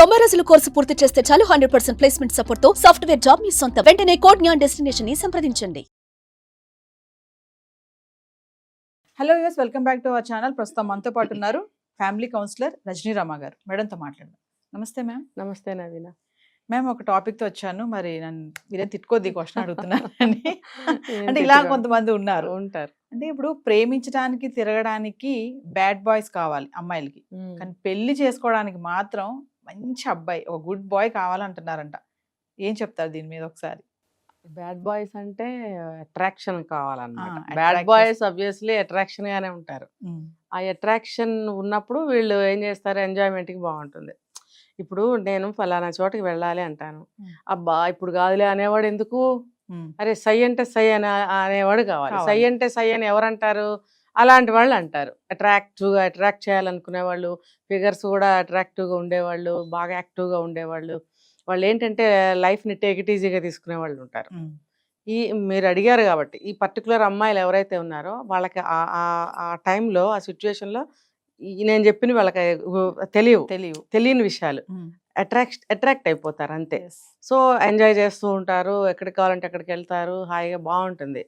90 రోజుల కోర్సు పూర్తి చేస్తే చాలు 100% ప్లేస్మెంట్ సపోర్ట్ తో సాఫ్ట్వేర్ జాబ్ మీ సొంతం. వెంటనే కోడ్ జ్ఞాన్ డెస్టినేషన్ ని సంప్రదించండి. Hello use, welcome back to our channel. ప్రస్తుతం మనతో పాటు ఉన్నారు ఫ్యామిలీ కౌన్సిలర్ రజనీ రామ గారు. మేడంతో మాట్లాడదాం. నమస్తే మ్యామ్. నమస్తే నవీన. మ్యామ్, ఒక టాపిక్తో వచ్చాను. మరి నన్ను మీరే తిట్టుకోద్ది క్వశ్చన్ అడుగుతున్నారు అని. అంటే ఇలా కొంతమంది ఉంటారు. అంటే ఇప్పుడు ప్రేమించడానికి తిరగడానికి బ్యాడ్ బాయ్స్ కావాలి అమ్మాయిలకి, కానీ పెళ్లి చేసుకోవడానికి మాత్రం మంచి అబ్బాయి, ఒక గుడ్ బాయ్ కావాలంటున్నారంట. ఏం చెప్తారు దీని మీద ఒకసారి? బ్యాడ్ బాయ్స్ అంటే అట్రాక్షన్ కావాలన్నమాట. బ్యాడ్ బాయ్స్ ఆబ్వియస్లీ అట్రాక్షన్ గానే ఉంటారు. ఆ అట్రాక్షన్ ఉన్నప్పుడు వీళ్ళు ఏం చేస్తారు, ఎంజాయ్మెంట్ కి బాగుంటుంది. ఇప్పుడు నేను ఫలానా చోటకి వెళ్ళాలి అంటాను, అబ్బా ఇప్పుడు కాదులే అనేవాడు ఎందుకు, అరే సై అంటే సై అని అనేవాడు కావాలి. సై అంటే సై అని ఎవరంటారు? అలాంటి వాళ్ళు అంటారు. అట్రాక్ట్ చేయాలనుకునే వాళ్ళు, ఫిగర్స్ కూడా అట్రాక్టివ్గా ఉండేవాళ్ళు, బాగా యాక్టివ్గా ఉండేవాళ్ళు, వాళ్ళు ఏంటంటే లైఫ్ని టేక్ ఇట్ ఈజీగా తీసుకునే వాళ్ళు ఉంటారు. మీరు అడిగారు కాబట్టి ఈ పర్టికులర్ అమ్మాయిలు ఎవరైతే ఉన్నారో వాళ్ళకి ఆ టైంలో, ఆ సిచ్యువేషన్లో నేను చెప్పిన వాళ్ళకి తెలియని విషయాలు అట్రాక్ట్ అయిపోతారు అంతే. సో ఎంజాయ్ చేస్తూ ఉంటారు, ఎక్కడికి కావాలంటే అక్కడికి వెళ్తారు, హాయిగా బాగుంటుంది.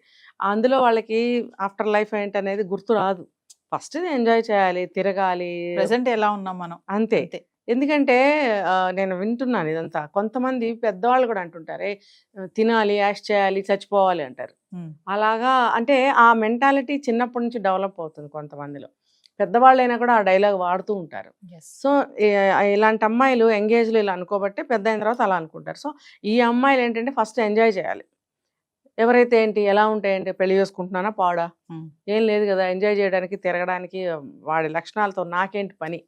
అందులో వాళ్ళకి ఆఫ్టర్ లైఫ్ ఏంటనేది గుర్తు రాదు. ఫస్ట్ ఎంజాయ్ చేయాలి, తిరగాలి. ప్రెసెంట్ ఎలా ఉన్నాం మనం అంతే. ఎందుకంటే నేను వింటున్నాను ఇదంతా. కొంతమంది పెద్దవాళ్ళు కూడా అంటుంటారే తినాలి, యాష్ చేయాలి, చచ్చిపోవాలి అంటారు. అలాగా అంటే ఆ మెంటాలిటీ చిన్నప్పటి నుంచి డెవలప్ అవుతుంది కొంతమందిలో. పెద్దవాళ్ళైనా కూడా ఆ డైలాగ్ వాడుతూ ఉంటారు. సో ఇలాంటి అమ్మాయిలు ఎంగేజ్లో ఇలా అనుకోబట్టే పెద్ద అయిన తర్వాత అలా అనుకుంటారు. సో ఈ అమ్మాయిలు ఏంటంటే ఫస్ట్ ఎంజాయ్ చేయాలి. ఎవరైతే ఏంటి ఎలా ఉంటాయంటే పెళ్లి చేసుకుంటున్నానా పాడా, ఏం లేదు కదా, ఎంజాయ్ చేయడానికి తిరగడానికి వాడి లక్షణాలతో నాకేంటి పని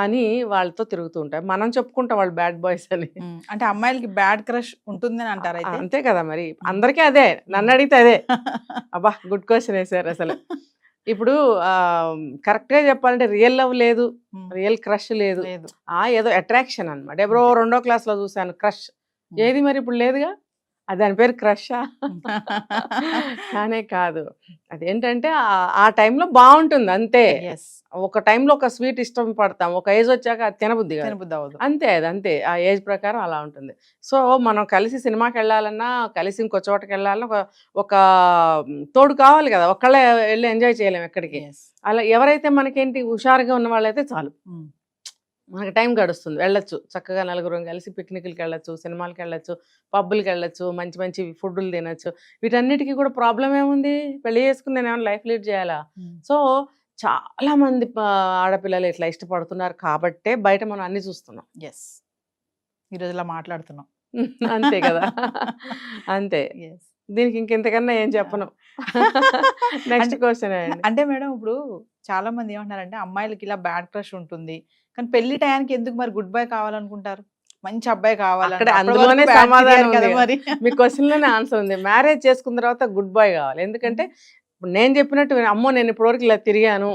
అని వాళ్ళతో తిరుగుతూ ఉంటారు. మనం చెప్పుకుంటాం వాళ్ళు బ్యాడ్ బాయ్స్ అని. అంటే అమ్మాయిలకి బ్యాడ్ క్రష్ ఉంటుందని అంటారు. అంతే కదా మరి, అందరికీ అదే. నన్ను అడిగితే అదే. అబ్బా గుడ్ క్వశ్చన్ వేసారు అసలు. ఇప్పుడు కరెక్ట్గా చెప్పాలంటే రియల్ లవ్ లేదు, రియల్ క్రష్ లేదు, ఏదో అట్రాక్షన్ అనమాట. ఎవరో 2వ క్లాస్లో చూశాను క్రష్, ఏది మరి ఇప్పుడు లేదుగా, అది దాని పేరు క్రషా? కానే కాదు. అదేంటంటే ఆ టైంలో బాగుంటుంది అంతే. ఒక టైంలో ఒక స్వీట్ ఇష్టం పడతాం, ఒక ఏజ్ వచ్చాక అది తినబుద్ధి అవ్వదు అంతే. అది అంతే, ఆ ఏజ్ ప్రకారం అలా ఉంటుంది. సో మనం కలిసి సినిమాకి వెళ్ళాలన్నా, కలిసి ఇంకో చోటకి వెళ్ళాలన్నా ఒక తోడు కావాలి కదా, ఒక్కళ్ళే వెళ్ళి ఎంజాయ్ చేయలేము ఎక్కడికి. అలా ఎవరైతే మనకేంటి హుషారుగా ఉన్న వాళ్ళైతే చాలు, మనకి టైం గడుస్తుంది, వెళ్ళొచ్చు చక్కగా, నలుగురం కలిసి పిక్నిక్లకి వెళ్ళొచ్చు, సినిమాలకి వెళ్ళొచ్చు, పబ్బులకి వెళ్ళొచ్చు, మంచి మంచి ఫుడ్లు తినచ్చు. వీటన్నిటికీ కూడా ప్రాబ్లం ఏముంది, పెళ్లి చేసుకుని నేను ఏమైనా లైఫ్ లీడ్ చేయాలా? సో చాలా మంది ఆడపిల్లలు ఇట్లా ఇష్టపడుతున్నారు కాబట్టే బయట మనం అన్ని చూస్తున్నాం. ఈరోజు ఇలా మాట్లాడుతున్నాం అంతే కదా. అంతే, దీనికి ఇంకెంతకన్నా ఏం చెప్పను. Next question. అంటే మేడం, ఇప్పుడు చాలా మంది ఏమంటారంటే అమ్మాయిలకి ఇలా బ్యాడ్ క్రష్ ఉంటుంది, కానీ పెళ్లి టయానికి ఎందుకు మరి గుడ్ బాయ్ కావాలనుకుంటారు, మంచి అబ్బాయి కావాలి. అందులోనే సమాధానం కదా, మరి మీ క్వశ్చన్ లోనే ఆన్సర్ ఉంది. మ్యారేజ్ చేసుకున్న తర్వాత గుడ్ బాయ్ కావాలి. ఎందుకంటే ఇప్పుడు నేను చెప్పినట్టు అమ్మో నేను ఇప్పటివరకు ఇలా తిరిగాను,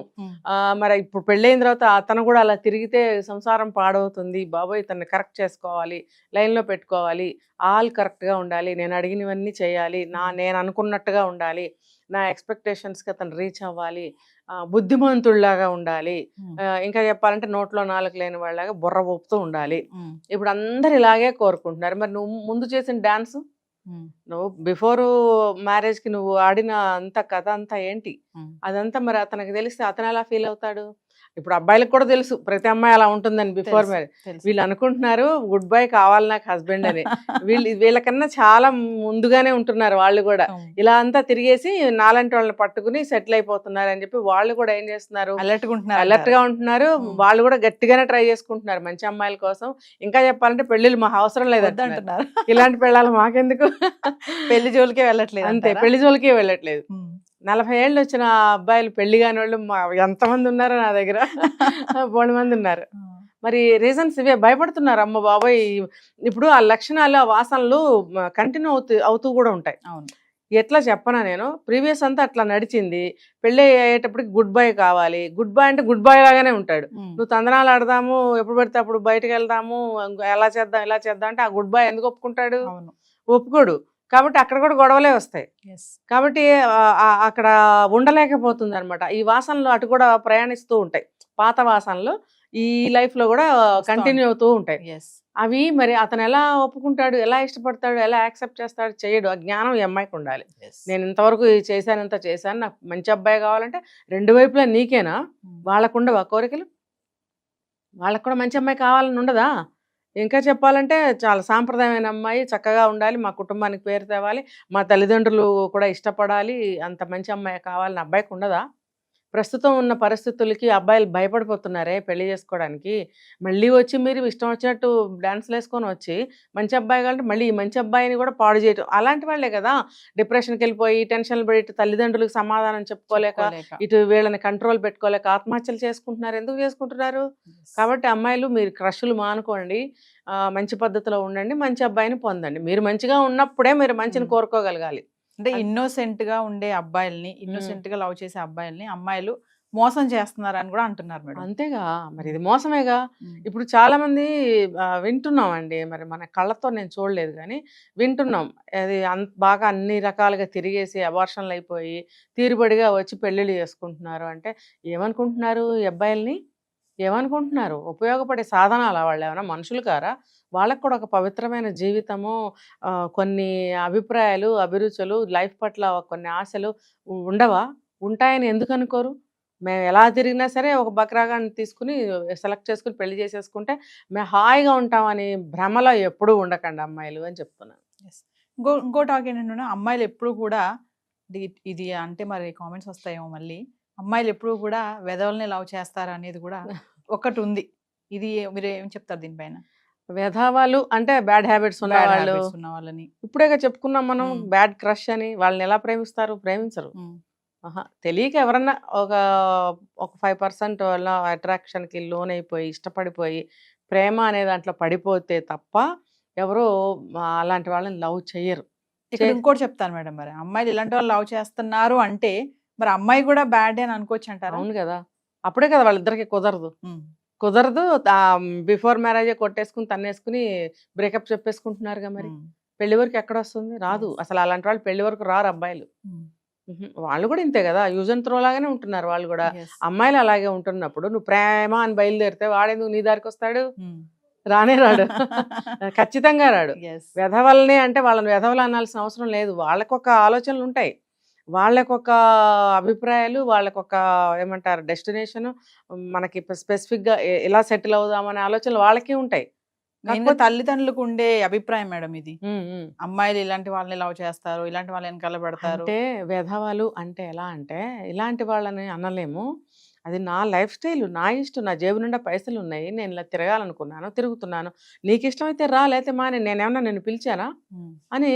మరి ఇప్పుడు పెళ్ళైన తర్వాత అతను కూడా అలా తిరిగితే సంసారం పాడవుతుంది, బాబోయ్ తనని కరెక్ట్ చేసుకోవాలి, లైన్లో పెట్టుకోవాలి, ఆల్ కరెక్ట్గా ఉండాలి, నేను అడిగినవన్నీ చేయాలి, నేను అనుకున్నట్టుగా ఉండాలి, నా ఎక్స్పెక్టేషన్స్కి అతను రీచ్ అవ్వాలి, బుద్ధిమంతుల్లాగా ఉండాలి, ఇంకా చెప్పాలంటే నోట్లో నాలుగు లేని వాళ్ళలాగా బుర్ర ఊపుతూ ఉండాలి. ఇప్పుడు అందరు ఇలాగే కోరుకుంటున్నారు. మరి నువ్వు ముందు చేసిన డాన్స్, నువ్వు బిఫోర్ మ్యారేజ్కి నువ్వు ఆడిన అంత కథ అంతా ఏంటి, అదంతా మరి అతనికి తెలిస్తే అతను ఎలా ఫీల్ అవుతాడు? ఇప్పుడు అబ్బాయిలకు కూడా తెలుసు ప్రతి అమ్మాయి అలా ఉంటుందని బిఫోర్ మ్యారేజ్. వీళ్ళు అనుకుంటున్నారు గుడ్ బై కావాలి నాకు హస్బెండ్ అని. వీళ్ళకన్నా చాలా ముందుగానే ఉంటున్నారు వాళ్ళు కూడా. ఇలా అంతా తిరిగేసి నాలంటి వాళ్ళని పట్టుకుని సెటిల్ అయిపోతున్నారు అని చెప్పి వాళ్ళు కూడా ఏం చేస్తున్నారు, అలర్ట్ గా ఉంటున్నారు. వాళ్ళు కూడా గట్టిగానే ట్రై చేసుకుంటున్నారు మంచి అమ్మాయిల కోసం. ఇంకా చెప్పాలంటే పెళ్లిళ్ళు మాకు అవసరం లేదంటున్నారు. ఇలాంటి పెళ్ళాలి మాకెందుకు, పెళ్లి జోలికే వెళ్ళట్లేదు. అంతే, పెళ్లి జోలికే వెళ్ళట్లేదు. 40 ఏళ్ళు వచ్చిన అబ్బాయిలు పెళ్లి కాని వాళ్ళు ఎంతమంది ఉన్నారో నా దగ్గర, 3 మంది ఉన్నారు. మరి రీజన్స్ ఇవే, భయపడుతున్నారు. అమ్మ బాబాయ్, ఇప్పుడు ఆ లక్షణాలు, ఆ వాసనలు కంటిన్యూ అవుతూ కూడా ఉంటాయి. ఎట్లా చెప్పనా, నేను ప్రీవియస్ అంతా అట్లా నడిచింది, పెళ్ళి అయ్యేటప్పటికి గుడ్ బై కావాలి. గుడ్ బై అంటే గుడ్ బై లాగానే ఉంటాడు. నువ్వు తందనాలు ఆడదాము, ఎప్పుడు పడితే అప్పుడు బయటకు వెళ్దాము, ఎలా చేద్దాం ఇలా చేద్దాం అంటే ఆ గుడ్ బై ఎందుకు ఒప్పుకుంటాడు? ఒప్పుకోడు. కాబట్టి అక్కడ కూడా గొడవలే వస్తాయి. కాబట్టి అక్కడ ఉండలేకపోతుంది అనమాట. ఈ వాసనలు అటు కూడా ప్రయాణిస్తూ ఉంటాయి. పాత వాసనలు ఈ లైఫ్ లో కూడా కంటిన్యూ అవుతూ ఉంటాయి. ఎస్. అవి మరి అతను ఎలా ఒప్పుకుంటాడు, ఎలా ఇష్టపడతాడు, ఎలా యాక్సెప్ట్ చేస్తాడు, చేయడు. ఆ జ్ఞానం ఈ అమ్మాయికి ఉండాలి. నేను ఇంతవరకు ఇది చేశాను, ఇంత చేశాను, నాకు మంచి అబ్బాయి కావాలంటే రెండు వైపులా నీకేనా, వాళ్ళకు ఉండవా కోరికలు? వాళ్ళకు కూడా మంచి అమ్మాయి కావాలని ఉండదా? ఇంకా చెప్పాలంటే చాలా సాంప్రదాయమైన అమ్మాయి, చక్కగా ఉండాలి, మా కుటుంబానికి పేరు తేవాలి, మా తల్లిదండ్రులు కూడా ఇష్టపడాలి, అంత మంచి అమ్మాయి కావాలని అబ్బాయికి ఉండదా? ప్రస్తుతం ఉన్న పరిస్థితులకి అబ్బాయిలు భయపడిపోతున్నారే పెళ్లి చేసుకోవడానికి. మళ్ళీ వచ్చి మీరు ఇష్టం వచ్చినట్టు డాన్స్లు వేసుకొని వచ్చి మంచి అబ్బాయి కావాలంటే మళ్ళీ ఈ మంచి అబ్బాయిని కూడా పాడు చేయటం. అలాంటి వాళ్ళే కదా డిప్రెషన్కి వెళ్ళిపోయి టెన్షన్లు పడి ఇటు తల్లిదండ్రులకు సమాధానం చెప్పుకోలేక, ఇటు వీళ్ళని కంట్రోల్ పెట్టుకోలేక ఆత్మహత్యలు చేసుకుంటున్నారు. ఎందుకు చేసుకుంటున్నారు? కాబట్టి అమ్మాయిలు మీరు క్రష్లు మానుకోండి, మంచి పద్ధతిలో ఉండండి, మంచి అబ్బాయిని పొందండి. మీరు మంచిగా ఉన్నప్పుడే మీరు మంచిని కోరుకోగలగాలి. అంటే ఇన్నోసెంట్ గా ఉండే అబ్బాయిల్ని, ఇన్నోసెంట్ గా లవ్ చేసే అబ్బాయిల్ని అమ్మాయిలు మోసం చేస్తున్నారు అని కూడా అంటున్నారు మేడం. అంతేగా, మరి ఇది మోసమేగా. ఇప్పుడు చాలా మంది వింటున్నాం అండి, మరి మన కళ్ళతో నేను చూడలేదు కానీ వింటున్నాం. అది బాగా అన్ని రకాలుగా తిరిగేసి అబార్షన్లు అయిపోయి తీరుబడిగా వచ్చి పెళ్ళిళ్ళు చేసుకుంటున్నారు. అంటే ఏమనుకుంటున్నారు ఈ అబ్బాయిల్ని? ఏమనుకుంటున్నారు? ఉపయోగపడే సాధనాలా? వాళ్ళు ఏమైనా మనుషులు కారా? వాళ్ళకు కూడా ఒక పవిత్రమైన జీవితము, కొన్ని అభిప్రాయాలు, అభిరుచులు, లైఫ్ పట్ల కొన్ని ఆశలు ఉండవా? ఉంటాయని ఎందుకు అనుకోరు? మేము ఎలా తిరిగినా సరే ఒక బక్రాగాన్ని తీసుకుని సెలెక్ట్ చేసుకుని పెళ్లి చేసేసుకుంటే మేము హాయిగా ఉంటామని భ్రమలో ఎప్పుడూ ఉండకండి అమ్మాయిలు అని చెప్తున్నాను. ఇంకో టాక్ ఏంటంటే అమ్మాయిలు ఎప్పుడు కూడా ఇది అంటే మరి కామెంట్స్ వస్తాయేమో మళ్ళీ, అమ్మాయిలు ఎప్పుడు కూడా వెధవల్ని లవ్ చేస్తారు అనేది కూడా ఒకటి ఉంది. ఇది మీరు ఏం చెప్తారు దీనిపైన? వెధవాళ్ళు అంటే బ్యాడ్ హ్యాబిట్స్ ఉన్న వాళ్ళని ఇప్పుడేగా చెప్పుకున్నాం మనం, బ్యాడ్ క్రష్ అని. వాళ్ళని ఎలా ప్రేమిస్తారు? ప్రేమించరు. తెలియక ఎవరన్నా ఒక 5% వల్ల అట్రాక్షన్కి లోన్ అయిపోయి ఇష్టపడిపోయి ప్రేమ అనే దాంట్లో పడిపోతే తప్ప ఎవరు అలాంటి వాళ్ళని లవ్ చెయ్యరు. ఇక్కడ ఇంకోటి చెప్తాను మేడం, మరి అమ్మాయిలు ఇలాంటి వాళ్ళు లవ్ చేస్తున్నారు అంటే మరి అమ్మాయి కూడా బ్యాడ్ అని అనుకోవచ్చు అంటారు. అవును కదా, అప్పుడే కదా వాళ్ళిద్దరికి కుదరదు. బిఫోర్ మ్యారేజే కొట్టేసుకుని తన్నేసుకుని బ్రేకప్ చెప్పేసుకుంటున్నారుగా. మరి పెళ్లి వరకు ఎక్కడ వస్తుంది? రాదు అసలు. అలాంటి వాళ్ళు పెళ్లి వరకు రారు అబ్బాయిలు. వాళ్ళు కూడా ఇంతే కదా, యూజ్ అండ్ త్రో లాగానే ఉంటున్నారు వాళ్ళు కూడా. అమ్మాయిలు అలాగే ఉంటున్నప్పుడు నువ్వు ప్రేమ అని బయలుదేరితే వాడేందుకు నీ దారికి వస్తాడు? రానే రాడు. ఖచ్చితంగా రాడు. వెధవల్ని అంటే వాళ్ళని వెధవలు అనాల్సిన అవసరం లేదు. వాళ్ళకొక ఆలోచనలు ఉంటాయి, వాళ్ళకొక అభిప్రాయాలు, వాళ్ళకొక ఏమంటారు డెస్టినేషన్, మనకి స్పెసిఫిక్గా ఎలా సెటిల్ అవుదామనే ఆలోచనలు వాళ్ళకి ఉంటాయి. తల్లిదండ్రులకు ఉండే అభిప్రాయం మేడం ఇది. అమ్మాయిలు ఇలాంటి వాళ్ళని లవ్ చేస్తారు, ఇలాంటి వాళ్ళని కలబెడతారు. అంటే వెధవలు అంటే ఎలా అంటే ఇలాంటి వాళ్ళని అనలేము. అది నా లైఫ్ స్టైల్, నా ఇష్టం, నా జేబు నిండా పైసలు ఉన్నాయి, నేను ఇలా తిరగాలనుకున్నాను, తిరుగుతున్నాను, నీకు ఇష్టమైతే రా, లేకపోతే మా నేనేమన్నా నిన్ను పిలిచానా అని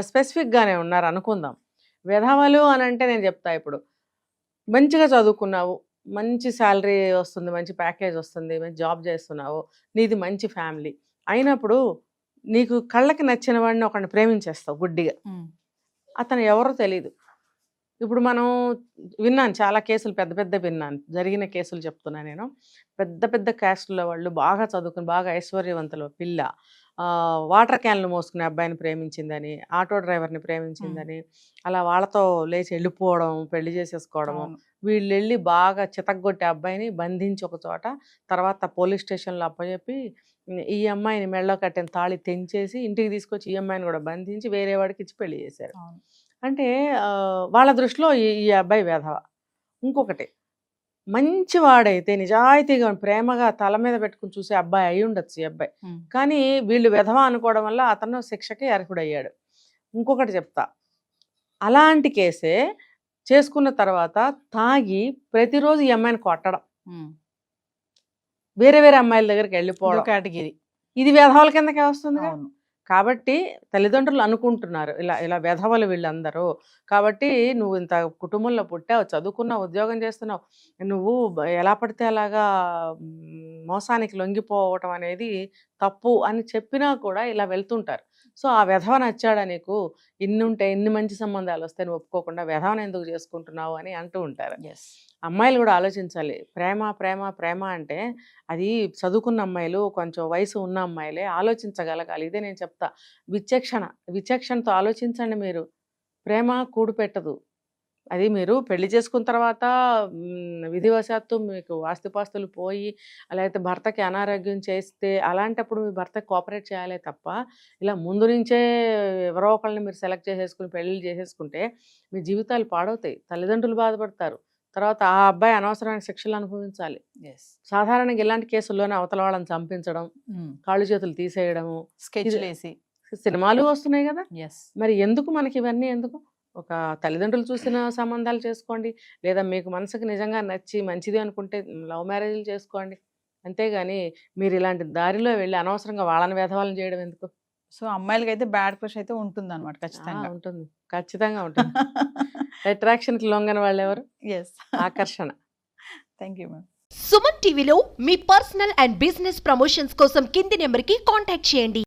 స్పెసిఫిక్గానే ఉన్నారు అనుకుందాం. వెధవలు అని అంటే నేను చెప్తా, ఇప్పుడు మంచిగా చదువుకున్నావు, మంచి శాలరీ వస్తుంది, మంచి ప్యాకేజ్ వస్తుంది, మంచి జాబ్ చేస్తున్నావు, నీది మంచి ఫ్యామిలీ అయినప్పుడు నీకు కళ్ళకి నచ్చిన వాడిని ఒకరిని ప్రేమించేస్తావు గుడ్డిగా. అతను ఎవరో తెలీదు. ఇప్పుడు మనం విన్నాను చాలా కేసులు, పెద్ద పెద్ద విన్నాను, జరిగిన కేసులు చెప్తున్నా నేను. పెద్ద పెద్ద క్యాస్ట్లో వాళ్ళు బాగా చదువుకుని బాగా ఐశ్వర్యవంతులు పిల్ల వాటర్ క్యాన్లు మోసుకునే అబ్బాయిని ప్రేమించిందని, ఆటో డ్రైవర్ని ప్రేమించిందని, అలా వాళ్ళతో లేచి వెళ్ళిపోవడం, పెళ్లి చేసేసుకోవడము. వీళ్ళు వెళ్ళి బాగా చితగ్గొట్టే అబ్బాయిని బంధించి ఒక చోట, తర్వాత పోలీస్ స్టేషన్లో అప్పచెప్పి ఈ అమ్మాయిని మెడలో కట్టిన తాళి తెంచేసి ఇంటికి తీసుకొచ్చి ఈ అమ్మాయిని కూడా బంధించి వేరే వాడికి ఇచ్చి పెళ్లి చేశారు. అంటే వాళ్ళ దృష్టిలో ఈ అబ్బాయి వెధవ. ఇంకొకటి, మంచివాడైతే నిజాయితీగా ప్రేమగా తల మీద పెట్టుకుని చూసే అబ్బాయి అయి ఉండొచ్చు ఈ అబ్బాయి, కానీ వీళ్ళు వెధవ అనుకోవడం వల్ల అతను శిక్షకి అర్హుడయ్యాడు. ఇంకొకటి చెప్తా, అలాంటి కేసే చేసుకున్న తర్వాత తాగి ప్రతిరోజు ఈ అమ్మాయిని కొట్టడం, వేరే వేరే అమ్మాయిల దగ్గరికి వెళ్ళిపోవడం కేటగిరీ, ఇది వెధవల కిందకే వస్తుంది. కాబట్టి తల్లిదండ్రులు అనుకుంటున్నారు ఇలా ఇలా వెధవలు వీళ్ళందరూ, కాబట్టి నువ్వు ఇంత కుటుంబంలో పుట్టావు, చదువుకున్నావు, ఉద్యోగం చేస్తున్నావు, నువ్వు ఎలా పడితే అలాగా మోసానికి లొంగిపోవటం అనేది తప్పు అని చెప్పినా కూడా ఇలా వెళ్తుంటారు. సో ఆ వెధవ నచ్చాడా నీకు, ఇన్ని మంచి సంబంధాలు వస్తే నువ్వు ఒప్పుకోకుండా వెధవను ఎందుకు చేసుకుంటున్నావు అని అంటూ ఉంటారు. అమ్మాయిలు కూడా ఆలోచించాలి. ప్రేమ ప్రేమ ప్రేమ అంటే అది చదువుకున్న అమ్మాయిలు, కొంచెం వయసు ఉన్న అమ్మాయిలే ఆలోచించగలగాలి. ఇదే నేను చెప్తా, విచక్షణతో ఆలోచించండి మీరు. ప్రేమ కూడు పెట్టదు, అది మీరు పెళ్లి చేసుకున్న తర్వాత విధివశాత్తు మీకు ఆస్తిపాస్తులు పోయి లేకపోతే భర్తకి అనారోగ్యం చేస్తే అలాంటప్పుడు మీ భర్త కోఆపరేట్ చేయాలి తప్ప ఇలా ముందు నుంచే ఎవరో ఒకళ్ళని మీరు సెలెక్ట్ చేసేసుకుని పెళ్ళిళ్ళు చేసేసుకుంటే మీ జీవితాలు పాడవుతాయి, తల్లిదండ్రులు బాధపడతారు, తర్వాత ఆ అబ్బాయి అనవసరమైన శిక్షలు అనుభవించాలి. సాధారణంగా ఇలాంటి కేసుల్లోనే అవతల వాళ్ళని చంపించడం, కాళ్ళు చేతులు తీసేయడము, స్కెచ్ వేసి సినిమాలు వస్తున్నాయి కదా. మరి ఎందుకు మనకి ఇవన్నీ ఎందుకు? ఒక తల్లిదండ్రులు చూసిన సంబంధాలు చేసుకోండి, లేదా మీకు మనసుకు నిజంగా నచ్చి మంచిది అనుకుంటే లవ్ మ్యారేజ్లు చేసుకోండి. అంతేగాని మీరు ఇలాంటి దారిలో వెళ్ళి అనవసరంగా వాళ్ళని వేధవాళ్ళని చేయడం ఎందుకు? సో అమ్మాయిలకి అయితే బ్యాడ్ క్రష్ అయితే ఉంటుంది అనమాట, ఖచ్చితంగా ఉంటుంది, ఖచ్చితంగా ఉంటుంది. అట్రాక్షన్కి లొంగని వాళ్ళు ఎవరు? ఆకర్షణ. Thank you ma'am. సుమన్ టీవీలో మీ పర్సనల్ అండ్ బిజినెస్ ప్రమోషన్స్ కోసం కింది నెంబర్కి కాంటాక్ట్ చేయండి.